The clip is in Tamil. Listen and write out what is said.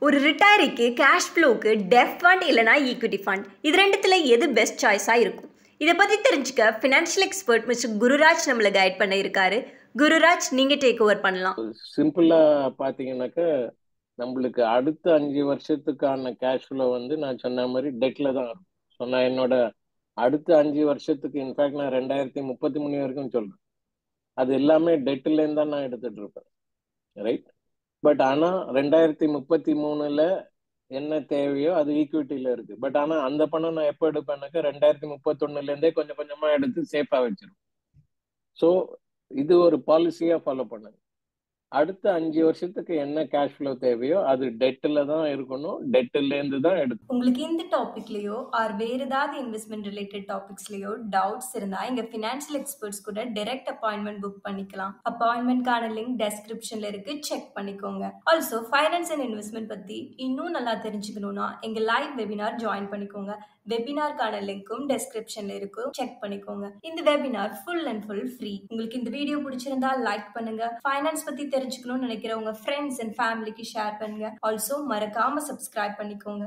ஒரு ரிட்டையரிக்கு கேஷ் ஃப்ளோக்கு டெஃப் ஃபண்ட் இல்லைனா ஈக்விட்டி ஃபண்ட் இது ரெண்டுத்தில் எது பெஸ்ட் சாய்ஸாக இருக்கும்? இதை பற்றி தெரிஞ்சுக்க ஃபினான்ஷியல் எக்ஸ்பர்ட் மிஸ்டர் குருராஜ் நம்மளை கைட் பண்ண இருக்காரு. குருராஜ், நீங்கள் டேக் ஓவர் பண்ணலாம். சிம்பிளாக பார்த்தீங்கன்னாக்க நம்மளுக்கு அடுத்த 5 வருஷத்துக்கான கேஷ் ஃப்ளோ நான் சொன்ன மாதிரி டெட்டில் தான் இருக்கும். ஸோ நான் என்னோட அடுத்த 5 வருஷத்துக்கு இன்ஃபேக்ட் நான் 2033 வரைக்கும் சொல்கிறேன். அது எல்லாமே டெட்டிலேருந்து தான் நான் எடுத்துகிட்டு இருப்பேன், ரைட்? பட் ஆனால் 2033 என்ன தேவையோ அது ஈக்விட்டியில் இருக்குது. பட் ஆனால் அந்த பணம் நான் எப்போ எடுப்பேன்னாக்கா 2031 கொஞ்சம் கொஞ்சமாக எடுத்து சேஃபாக வச்சிருவேன். ஸோ இது ஒரு பாலிசியாக ஃபாலோ பண்ணுங்க. அடுத்த 5 வருஷத்துக்கு என்ன கேஷ் ஃப்ளோ தேவையோ அது டெட்டில் தான் இருக்கணும், டெட்டிலேருந்து தான் எடுக்கணும். உங்களுக்கு இந்த டாபிக்லயோ ஆர் வேற ஏதாவது இன்வெஸ்ட்மெண்ட் ரிலேட்டட் டாபிக்ஸ்லயோ டவுட்ஸ் இருந்தா எங்க ஃபினான்ஷியல் எக்ஸ்பர்ட்ஸ் கூட டைரக்ட் அப்பாயின்மெண்ட் புக் பண்ணிக்கலாம். அப்பாயின்மெண்ட்கான லிங்க் டெஸ்கிரிப்ஷன்ல இருக்கு, செக் பண்ணிக்கோங்க. ஆல்சோ ஃபைனான்ஸ் அண்ட் இன்வெஸ்ட்மெண்ட் பத்தி இன்னும் நல்லா தெரிஞ்சுக்கணும்னா எங்க லைவ் வெபினார் ஜாயின் பண்ணிக்கோங்க. வெபினார்க்கான லிங்க்கும் டெஸ்கிரிப்ஷன்ல இருக்கு, செக் பண்ணிக்கோங்க. இந்த webinar full and full free. உங்களுக்கு இந்த வீடியோ பிடிச்சிருந்தா லைக் பண்ணுங்க. ஃபைனான்ஸ் பத்தி தெரிஞ்சுக்கணும்னு நினைக்கிற உங்க ஃப்ரெண்ட்ஸ் அண்ட் ஃபேமிலிக்கு ஷேர் பண்ணுங்க. ஆல்சோ மறக்காம சப்ஸ்கிரைப் பண்ணிக்கோங்க.